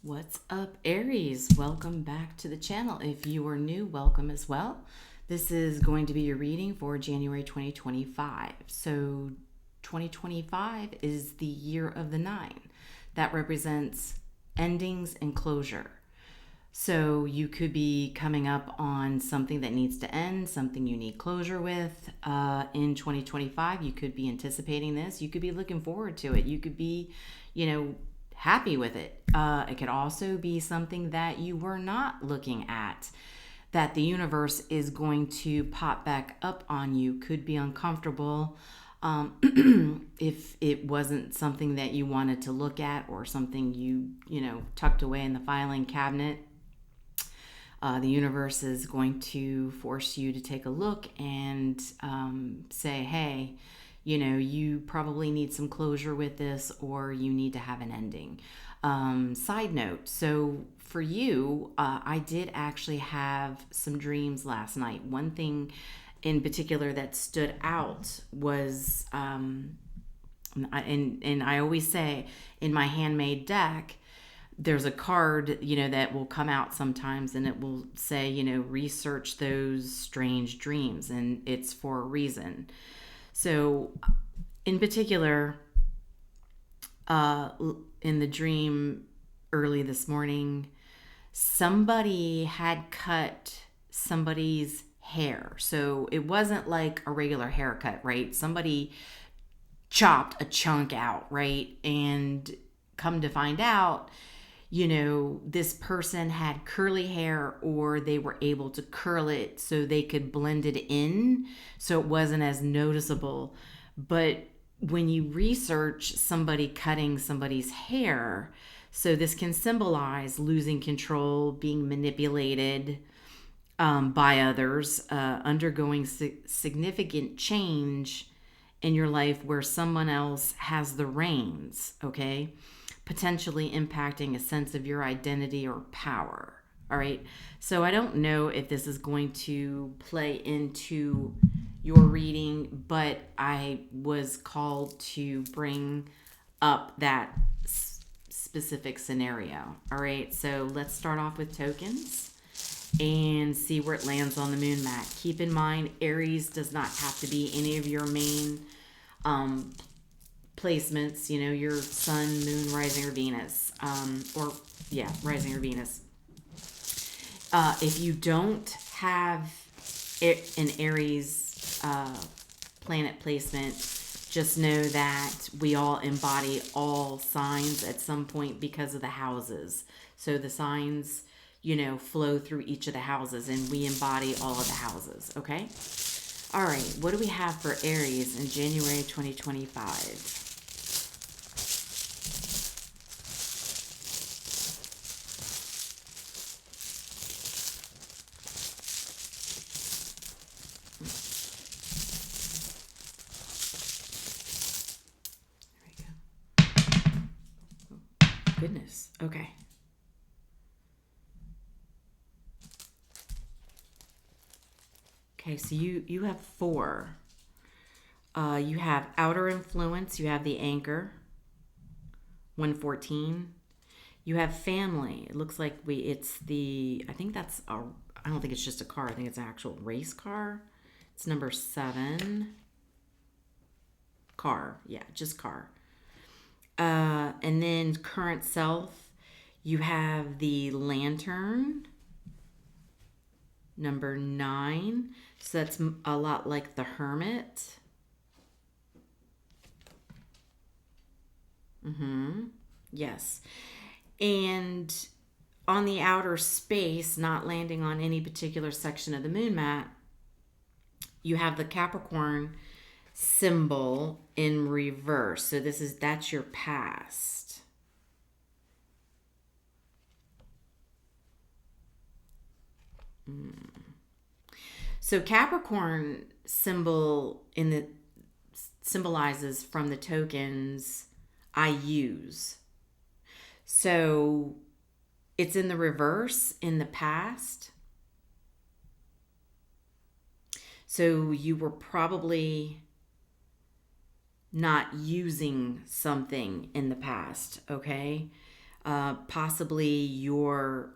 What's up, Aries? Welcome back to the channel. If you are new, welcome as well. This is going to be your reading for January 2025. So 2025 is the year of the 9. That represents endings and closure. So you could be coming up on something that needs to end, something you need closure with. In 2025, you could be anticipating this. You could be looking forward to it. You could be, happy with it. It could also be something that you were not looking at, that the universe is going to pop back up on you. Could be uncomfortable if it wasn't something that you wanted to look at, or something you tucked away in the filing cabinet. The universe is going to force you to take a look and say, hey, you probably need some closure with this, or you need to have an ending. Side note, so for you, I did actually have some dreams last night. One thing in particular that stood out was, and I always say in my handmade deck, there's a card, that will come out sometimes, and it will say, research those strange dreams, and it's for a reason. So, in particular, in the dream early this morning, somebody had cut somebody's hair. So it wasn't like a regular haircut, right? Somebody chopped a chunk out, right? And come to find out, this person had curly hair, or they were able to curl it so they could blend it in so it wasn't as noticeable. But when you research somebody cutting somebody's hair, so this can symbolize losing control, being manipulated by others, undergoing significant change in your life where someone else has the reins, okay? Potentially impacting a sense of your identity or power. All right. So I don't know if this is going to play into your reading, but I was called to bring up that specific scenario. All right. So let's start off with tokens and see where it lands on the moon mat. Keep in mind, Aries does not have to be any of your main placements, your sun, moon, rising, or Venus, rising or Venus. If you don't have an Aries planet placement, just know that we all embody all signs at some point because of the houses. So the signs, flow through each of the houses, and we embody all of the houses, okay? All right, what do we have for Aries in January 2025? Goodness. Okay. Okay, so you have 4. You have outer influence. You have the anchor. 114. You have family. It looks like I don't think it's just a car. I think it's an actual race car. It's number 7. Car. Yeah, just car. And then current self, you have the lantern, number 9. So that's a lot like the hermit. Yes. And on the outer space, not landing on any particular section of the moon mat, you have the Capricorn symbol in reverse. So that's your past. So Capricorn symbolizes from the tokens I use. So it's in the reverse in the past. So you were probably not using something in the past, okay? possibly your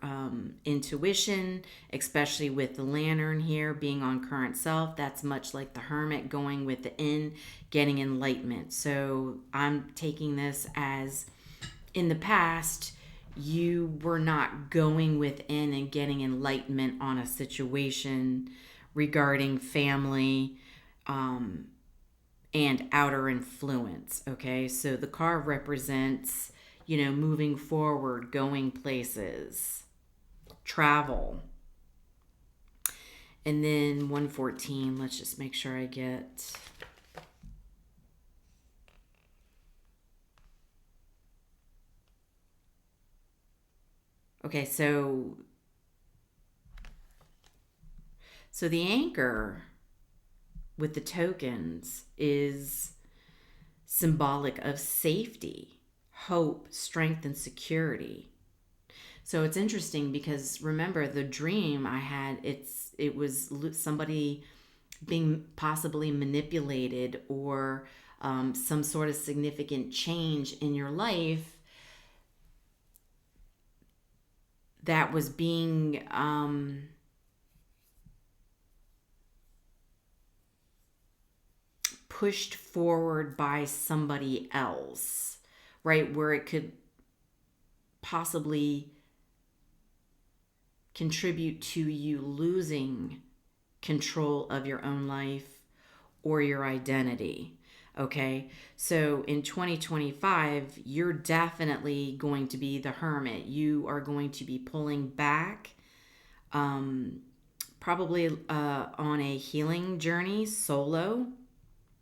intuition, especially with the lantern here being on current self. That's much like the hermit going within, getting enlightenment. So I'm taking this as in the past, you were not going within and getting enlightenment on a situation regarding family and outer influence. Okay, so the car represents, moving forward, going places, travel. And then 114, let's just make sure I get... Okay, so the anchor with the tokens is symbolic of safety, hope, strength, and security. So it's interesting because remember the dream I had, it was somebody being possibly manipulated or some sort of significant change in your life that was being pushed forward by somebody else, right? Where it could possibly contribute to you losing control of your own life or your identity. Okay, so in 2025, you're definitely going to be the hermit. You are going to be pulling back, probably on a healing journey solo.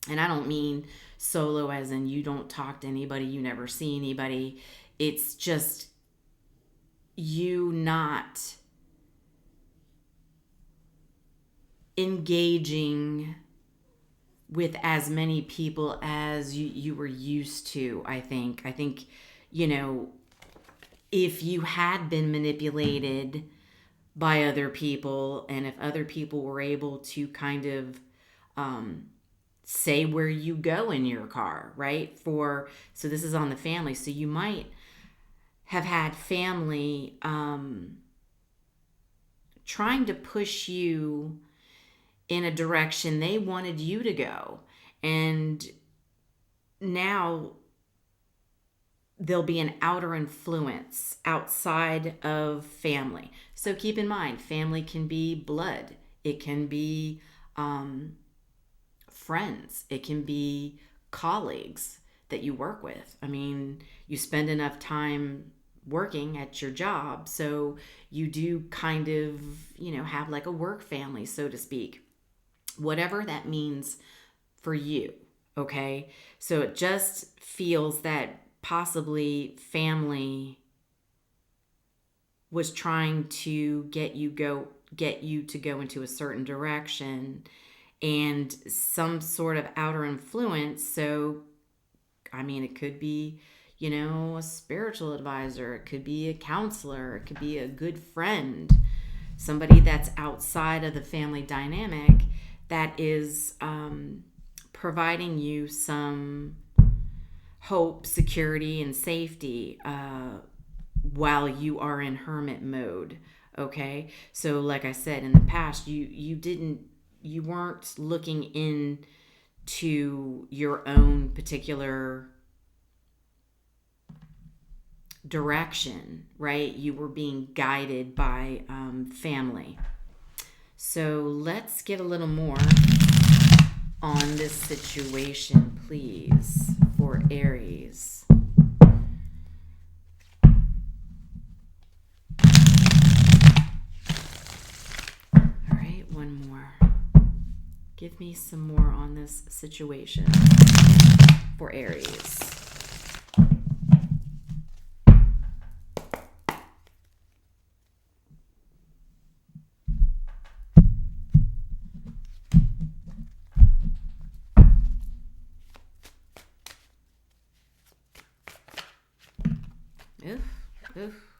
And I don't mean solo as in you don't talk to anybody, you never see anybody. It's just you not engaging with as many people as you were used to. I think, if you had been manipulated by other people and if other people were able to kind of say where you go in your car, right? So this is on the family. So you might have had family trying to push you in a direction they wanted you to go. And now there'll be an outer influence outside of family. So keep in mind, family can be blood. It can be friends. It can be colleagues that you work with. I mean, you spend enough time working at your job, so you do kind of, have like a work family, so to speak. Whatever that means for you, okay? So it just feels that possibly family was trying to get you to go into a certain direction and some sort of outer influence. So, I mean, it could be, a spiritual advisor, it could be a counselor, it could be a good friend, somebody that's outside of the family dynamic that is providing you some hope, security, and safety while you are in hermit mode. Okay, so like I said, in the past, you weren't looking into your own particular direction, right? You were being guided by family. So let's get a little more on this situation, please, for Aries. All right, one more. Give me some more on this situation for Aries.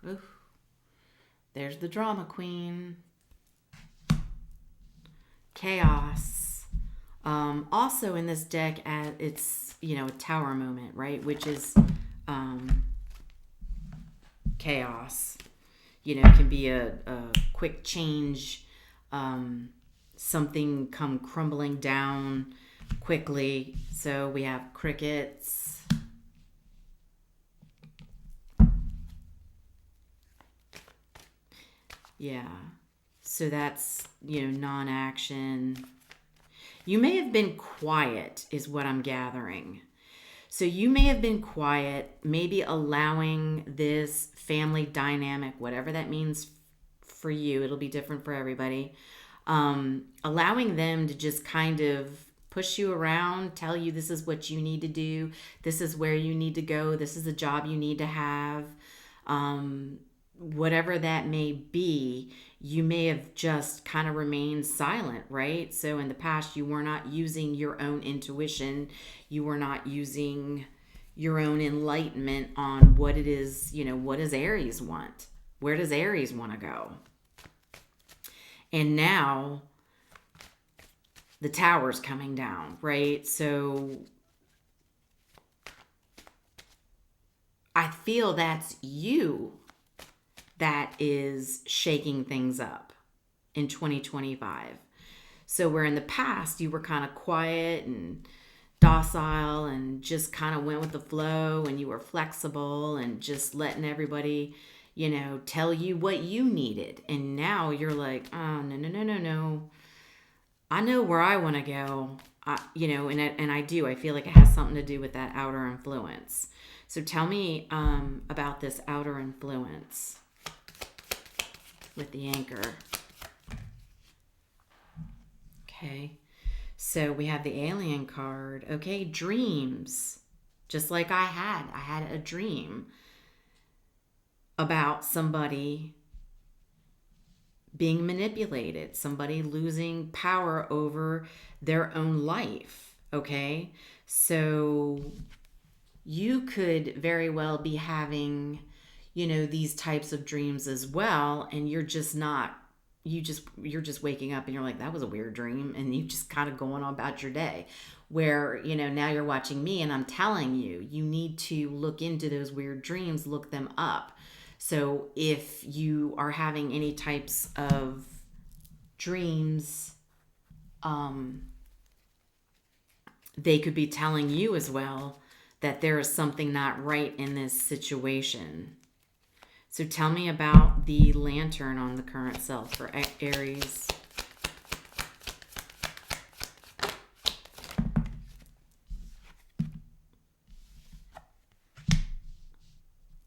Oof. There's the drama queen. Chaos. Also in this deck, it's, a tower moment, right? Which is chaos. Can be a quick change, something come crumbling down quickly. So we have crickets. Yeah. So that's, non-action. You may have been quiet is what I'm gathering. So you may have been quiet, maybe allowing this family dynamic, whatever that means for you, it'll be different for everybody, allowing them to just kind of push you around, tell you this is what you need to do, this is where you need to go, this is the job you need to have, whatever that may be. You may have just kind of remained silent, right? So in the past, you were not using your own intuition. You were not using your own enlightenment on what it is, what does Aries want? Where does Aries want to go? And now the tower's coming down, right? So I feel that's you that is shaking things up in 2025. So where in the past you were kind of quiet and docile and just kind of went with the flow, and you were flexible and just letting everybody, tell you what you needed. And now you're like, oh, no. I know where I want to go. And I do. I feel like it has something to do with that outer influence. So tell me about this outer influence with the anchor. Okay. So we have the alien card. Okay, dreams. Just like I had a dream about somebody being manipulated, somebody losing power over their own life. Okay. So you could very well be having, these types of dreams as well. And you're just waking up and you're like, that was a weird dream. And you just kind of going on about your day, where, now you're watching me and I'm telling you, you need to look into those weird dreams, look them up. So if you are having any types of dreams, they could be telling you as well that there is something not right in this situation. So tell me about the lantern on the current self for Aries.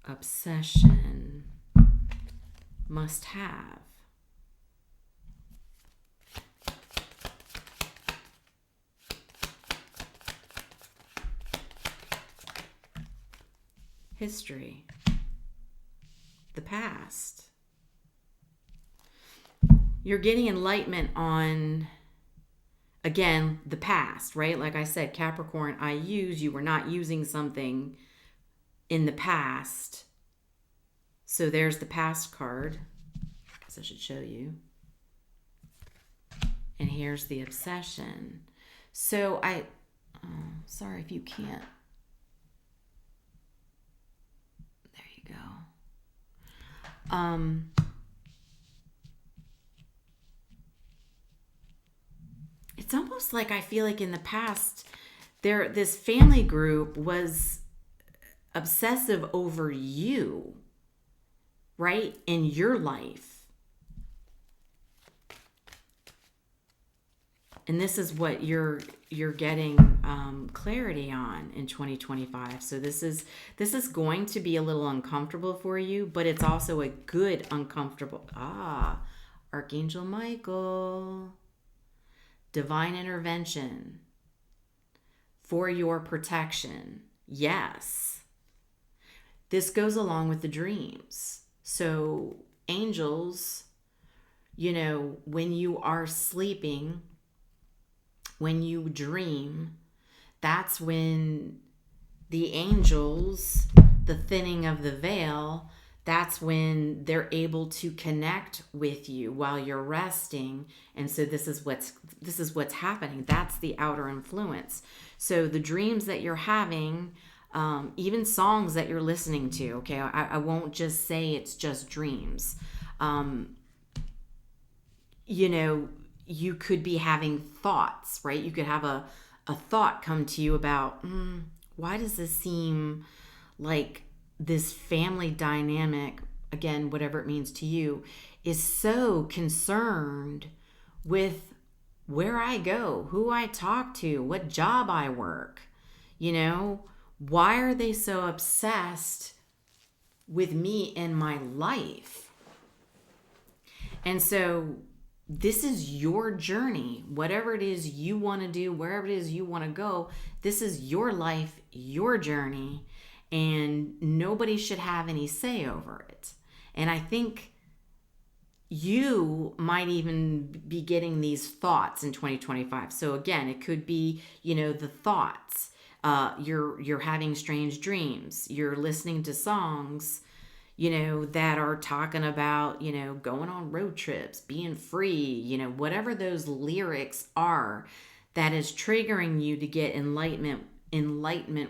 Obsession. Must have. History. The past. You're getting enlightenment on, again, the past, right? Like I said, Capricorn, you were not using something in the past. So there's the past card. I guess I should show you. And here's the obsession. So sorry if you can't. There you go. It's almost like I feel like in the past, this family group was obsessive over you, right? In your life. And this is what you're getting clarity on in 2025. So this is going to be a little uncomfortable for you, but it's also a good uncomfortable. Archangel Michael, divine intervention for your protection. Yes. This goes along with the dreams. So angels, when you are sleeping, when you dream, that's when the angels, the thinning of the veil, that's when they're able to connect with you while you're resting. And so this is what's happening. That's the outer influence. So the dreams that you're having, even songs that you're listening to. Okay, I won't just say it's just dreams. You know, you could be having thoughts, right? You could have a thought come to you about, why does this seem like this family dynamic, again, whatever it means to you, is so concerned with where I go, who I talk to, what job I work. You know, why are they so obsessed with me and my life? And so this is your journey. Whatever it is you want to do, wherever it is you want to go, this is your life, your journey, and nobody should have any say over it. And I think you might even be getting these thoughts in 2025. So again, it could be, you know, the thoughts. You're having strange dreams. You're listening to songs, you know, that are talking about, you know, going on road trips, being free, you know, whatever those lyrics are that is triggering you to get enlightenment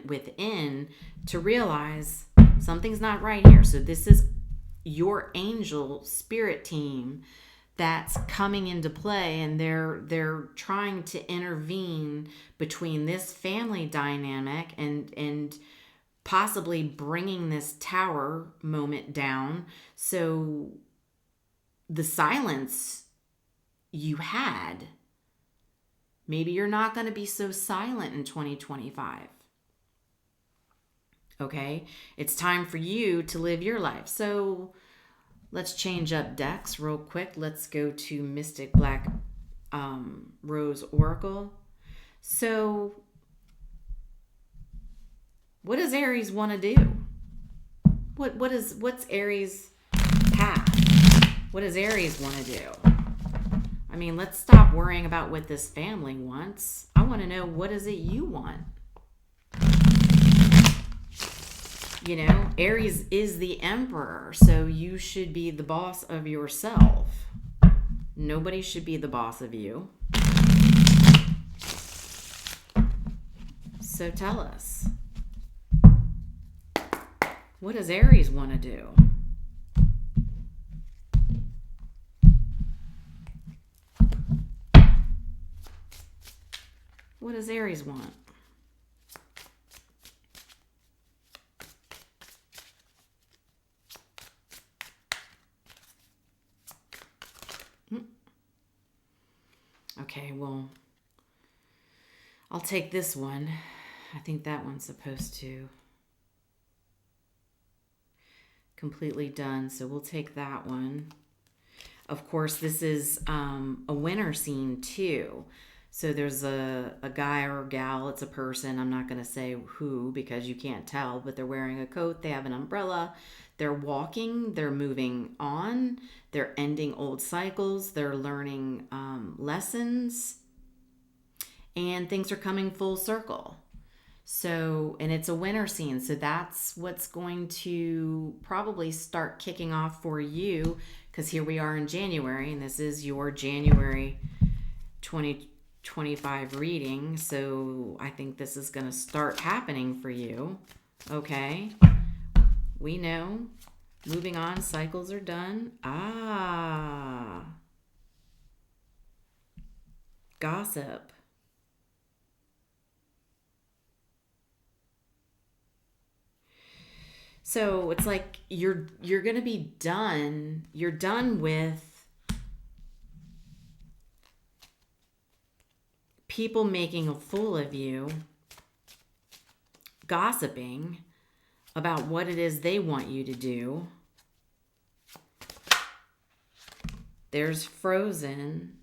within, to realize something's not right here. So this is your angel spirit team that's coming into play, and they're trying to intervene between this family dynamic and possibly bringing this tower moment down. So the silence you had, maybe you're not going to be so silent in 2025. Okay? It's time for you to live your life. So let's change up decks real quick. Let's go to Mystic Black Rose Oracle. So what does Aries want to do? What's Aries' path? What does Aries want to do? I mean, let's stop worrying about what this family wants. I want to know, what is it you want? You know, Aries is the emperor, so you should be the boss of yourself. Nobody should be the boss of you. So tell us, what does Aries want to do? What does Aries want? Okay, well, I'll take this one. I think that one's supposed to completely done, so we'll take that one. Of course, this is a winter scene too. So there's a guy or a gal, it's a person, I'm not going to say who because you can't tell, but they're wearing a coat, they have an umbrella, they're walking, they're moving on, they're ending old cycles, they're learning lessons, and things are coming full circle. So, and it's a winter scene, so that's what's going to probably start kicking off for you, because here we are in January, and this is your January 2025 reading. So I think this is going to start happening for you. Okay, we know, moving on, cycles are done. Gossip. So it's like you're going to be done. You're done with people making a fool of you, gossiping about what it is they want you to do. There's Frozen.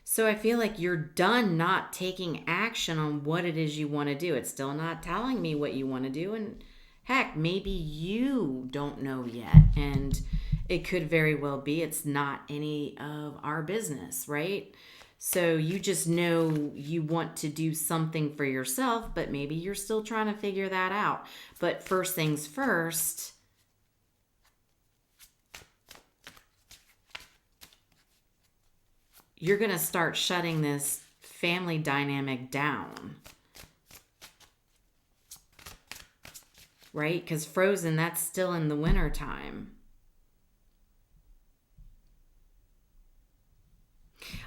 So I feel like you're done not taking action on what it is you want to do. It's still not telling me what you want to do. And heck, maybe you don't know yet. And it could very well be it's not any of our business, right? So you just know you want to do something for yourself, but maybe you're still trying to figure that out. But first things first, you're going to start shutting this family dynamic down. Right? Because frozen, that's still in the winter time.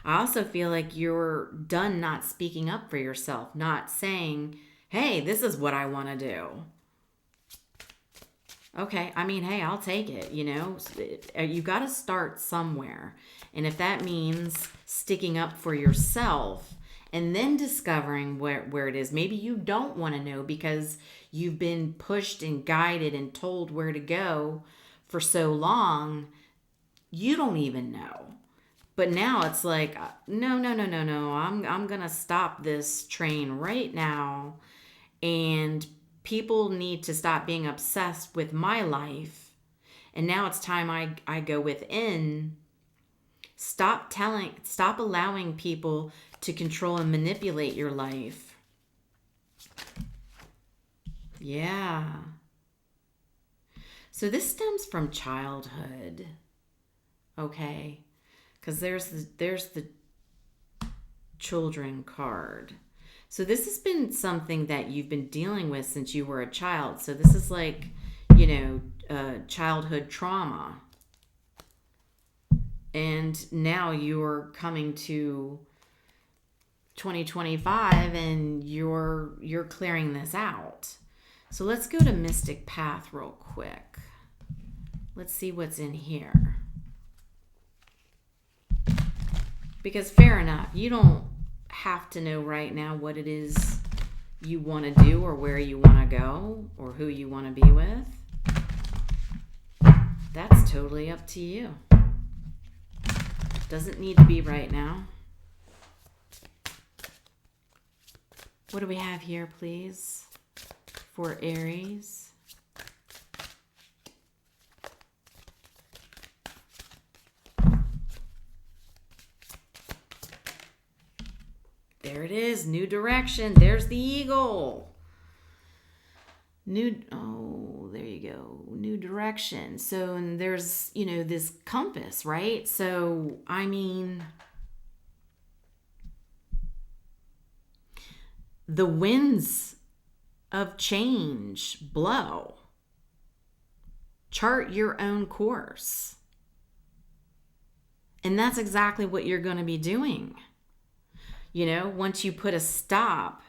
I also feel like you're done not speaking up for yourself, not saying, hey, this is what I want to do. Okay, I mean, hey, I'll take it, you know. You got to start somewhere. And if that means sticking up for yourself and then discovering where it is, maybe you don't want to know because you've been pushed and guided and told where to go for so long, you don't even know. But now it's like, no. I'm going to stop this train right now. And people need to stop being obsessed with my life. And now it's time I go within. Stop allowing people to control and manipulate your life. Yeah. So this stems from childhood. Okay. Because there's the children card. So this has been something that you've been dealing with since you were a child. So this is like, childhood trauma. And now you're coming to 2025 and you're clearing this out. So let's go to Mystic Path real quick. Let's see what's in here. Because fair enough, you don't have to know right now what it is you want to do or where you want to go or who you want to be with. That's totally up to you. Doesn't need to be right now. What do we have here, please, for Aries? There it is, new direction. There's the eagle. There you go. New direction. So, and there's, this compass, right? So, I mean, the winds of change blow. Chart your own course. And that's exactly what you're going to be doing. Once you put a stop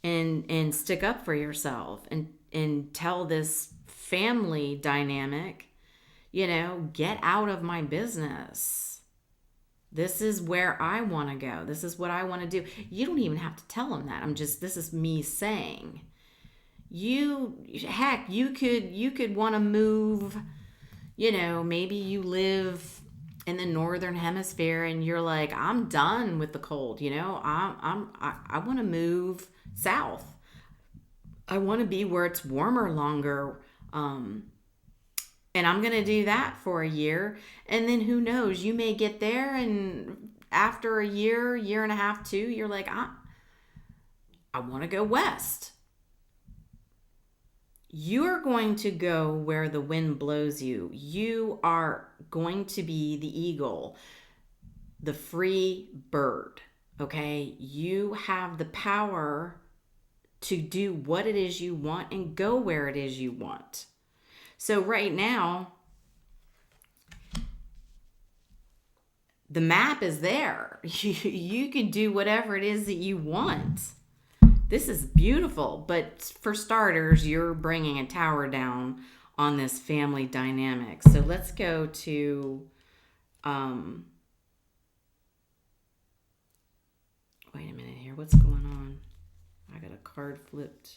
and stick up for yourself and tell this family dynamic, get out of my business. This is where I want to go. This is what I want to do. You don't even have to tell them that. This is me saying, you could want to move, maybe you live in the northern hemisphere and you're like, I'm done with the cold, I want to move south. I want to be where it's warmer longer. And I'm going to do that for a year. And then who knows, you may get there and after a year and a half, 2, you're like, I want to go west. You're going to go where the wind blows you. You are going to be the eagle, the free bird, okay? You have the power to do what it is you want and go where it is you want. So right now, the map is there. You can do whatever it is that you want. This is beautiful, but for starters, you're bringing a tower down on this family dynamic. So let's go to, wait a minute here. What's going on? I got a card flipped.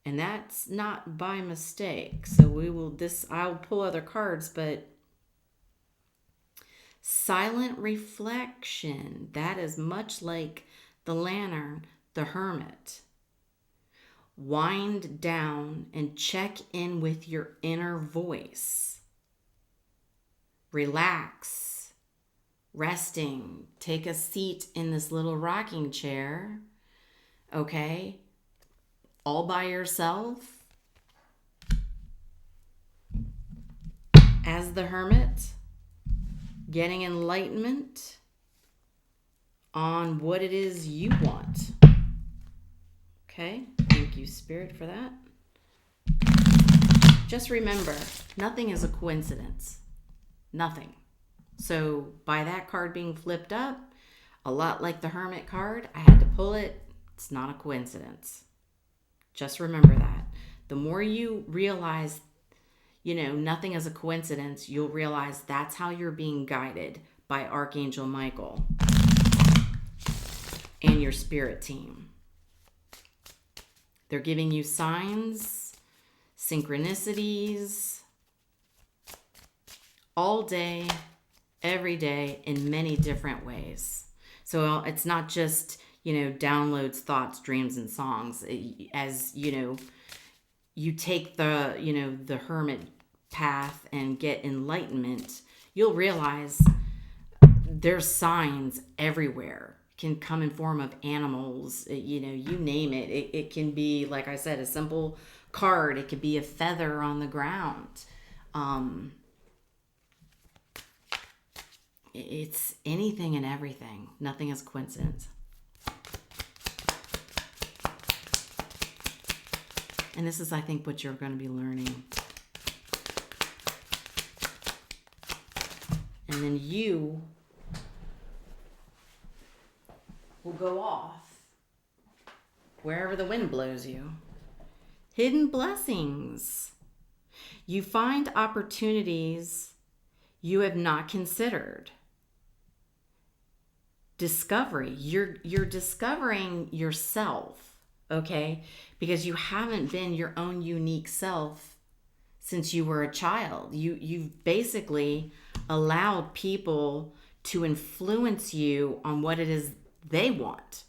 And that's not by mistake. So I'll pull other cards, but silent reflection. That is much like the lantern, the hermit. Wind down and check in with your inner voice. Relax, resting. Take a seat in this little rocking chair, okay? All by yourself. As the hermit, getting enlightenment on what it is you want. Okay, thank you, Spirit, for that. Just remember, nothing is a coincidence. Nothing. So by that card being flipped up, a lot like the Hermit card, I had to pull it. It's not a coincidence. Just remember that. The more you realize, nothing is a coincidence, you'll realize that's how you're being guided by Archangel Michael and your spirit team. They're giving you signs, synchronicities, all day, every day, in many different ways. So it's not just, downloads, thoughts, dreams, and songs. As, you take the hermit path and get enlightenment, you'll realize there's signs everywhere. Can come in form of animals, you name it. It can be, like I said, a simple card. It could be a feather on the ground. It's anything and everything. Nothing is coincidence. And this is, I think, what you're going to be learning. And then you will go off wherever the wind blows you. Hidden blessings. You find opportunities you have not considered. Discovery. You're discovering yourself, okay? Because you haven't been your own unique self since you were a child. You've basically allowed people to influence you on what it is they want.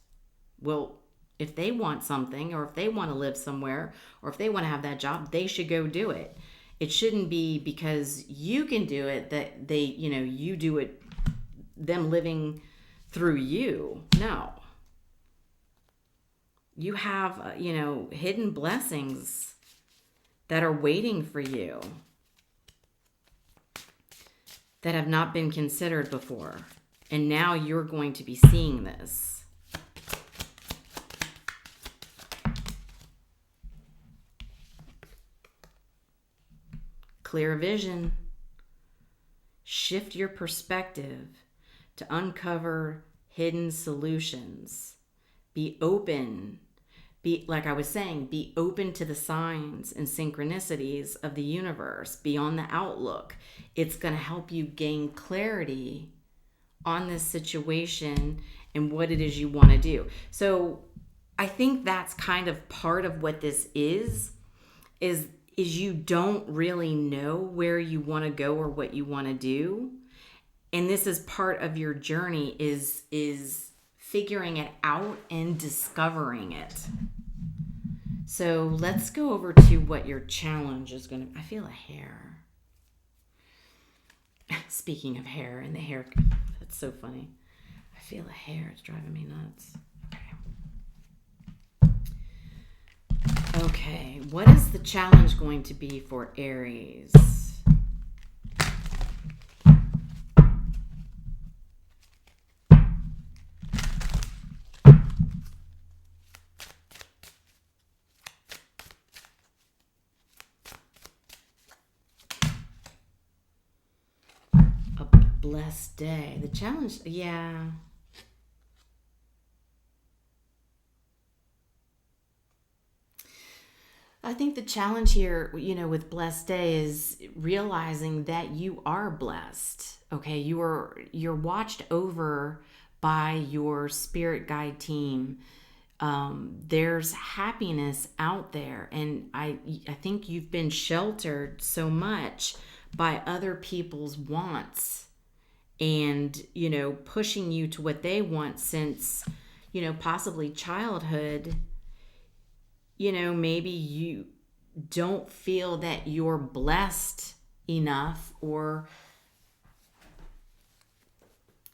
Well, if they want something, or if they want to live somewhere, or if they want to have that job, they should go do it. It shouldn't be because you can do it that they, you do it, them living through you. No. You have, hidden blessings that are waiting for you that have not been considered before. And now you're going to be seeing this. Clear vision. Shift your perspective to uncover hidden solutions. Be open. Like I was saying, be open to the signs and synchronicities of the universe beyond the outlook. It's going to help you gain clarity on this situation and what it is you want to do. So I think that's kind of part of what this is you don't really know where you want to go or what you want to do. And this is part of your journey is figuring it out and discovering it. So let's go over to what your challenge is going to... I feel a hair. Speaking of hair and the hair... That's so funny. I feel a hair. It's driving me nuts. Okay. What is the challenge going to be for Aries? Blessed day. The challenge, yeah. I think the challenge here, with blessed day is realizing that you are blessed. Okay, you're watched over by your spirit guide team. There's happiness out there, and I think you've been sheltered so much by other people's wants. And, pushing you to what they want since, possibly childhood, maybe you don't feel that you're blessed enough or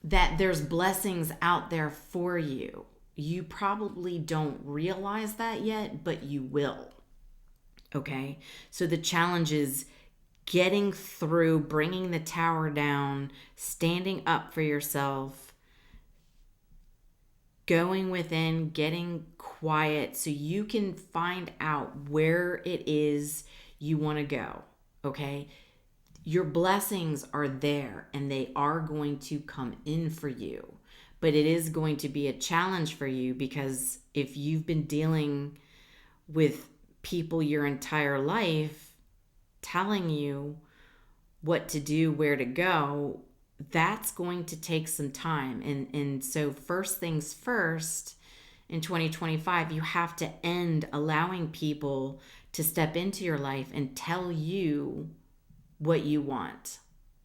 that there's blessings out there for you. You probably don't realize that yet, but you will. Okay? So the challenge is getting through, bringing the tower down, standing up for yourself, going within, getting quiet so you can find out where it is you want to go, okay? Your blessings are there and they are going to come in for you. But it is going to be a challenge for you, because if you've been dealing with people your entire life telling you what to do, where to go, that's going to take some time. And so first things first, in 2025, you have to end allowing people to step into your life and tell you what you want,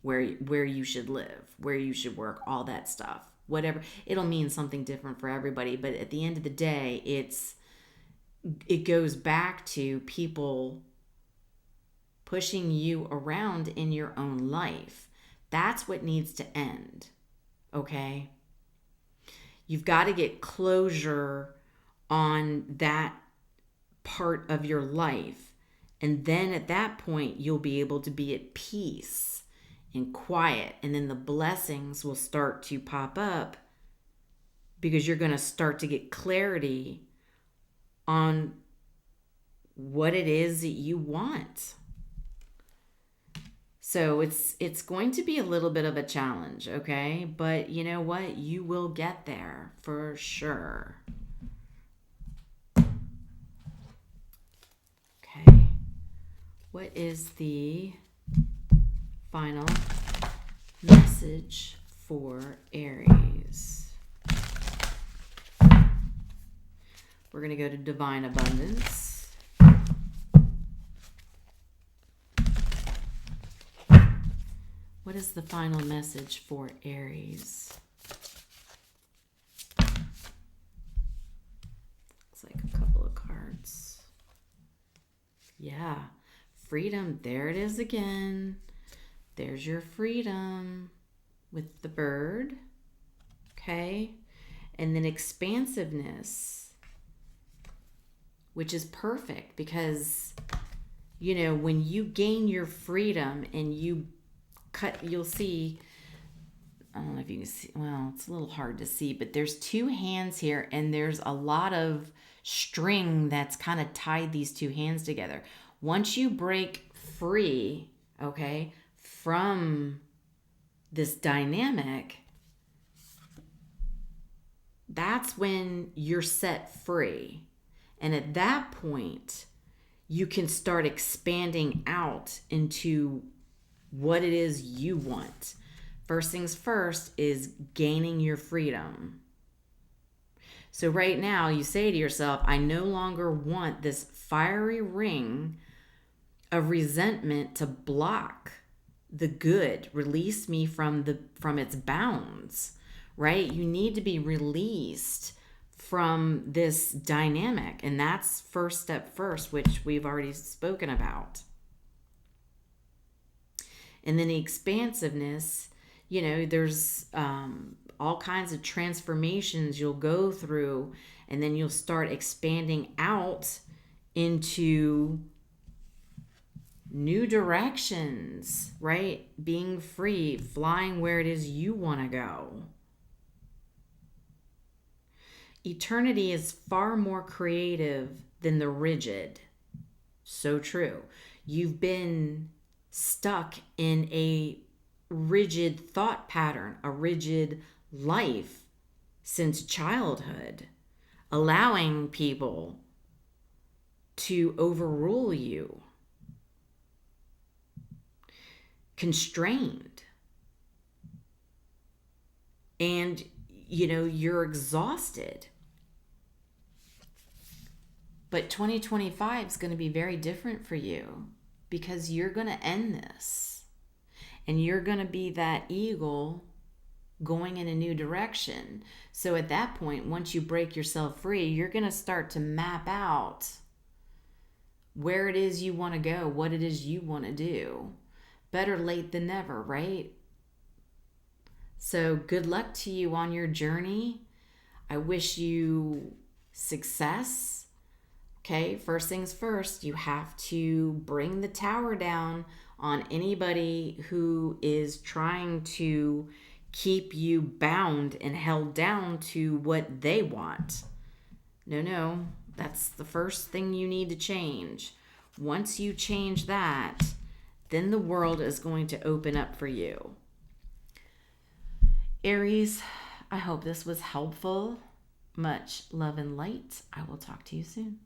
where you should live, where you should work, all that stuff. Whatever, it'll mean something different for everybody, but at the end of the day, it goes back to people pushing you around in your own life. That's what needs to end, okay? You've got to get closure on that part of your life. And then at that point, you'll be able to be at peace and quiet. And then the blessings will start to pop up, because you're going to start to get clarity on what it is that you want. So it's going to be a little bit of a challenge, okay? But you know what? You will get there for sure. Okay. What is the final message for Aries? We're going to go to Divine Abundance. What is the final message for Aries? Looks like a couple of cards. Yeah, freedom. There it is again. There's your freedom with the bird. Okay. And then expansiveness, which is perfect, because, you know, when you gain your freedom and you'll see, I don't know if you can see, well, it's a little hard to see, but there's two hands here and there's a lot of string that's kind of tied these two hands together. Once you break free, okay, from this dynamic, that's when you're set free. And at that point, you can start expanding out into what it is you want. First things first is gaining your freedom. So right now you say to yourself, I no longer want this fiery ring of resentment to block the good. Release me from its bounds, right? You need to be released from this dynamic. And that's first step first, which we've already spoken about. And then the expansiveness, you know, there's all kinds of transformations you'll go through, and then you'll start expanding out into new directions, right? Being free, flying where it is you want to go. Eternity is far more creative than the rigid. So true. You've been stuck in a rigid thought pattern, a rigid life since childhood, allowing people to overrule you, constrained, and you know, you're exhausted. But 2025 is going to be very different for you, because you're going to end this and you're going to be that eagle going in a new direction. So at that point, once you break yourself free, you're going to start to map out where it is you want to go, what it is you want to do. Better late than never, right? So good luck to you on your journey. I wish you success. Okay, first things first, you have to bring the tower down on anybody who is trying to keep you bound and held down to what they want. No, that's the first thing you need to change. Once you change that, then the world is going to open up for you. Aries, I hope this was helpful. Much love and light. I will talk to you soon.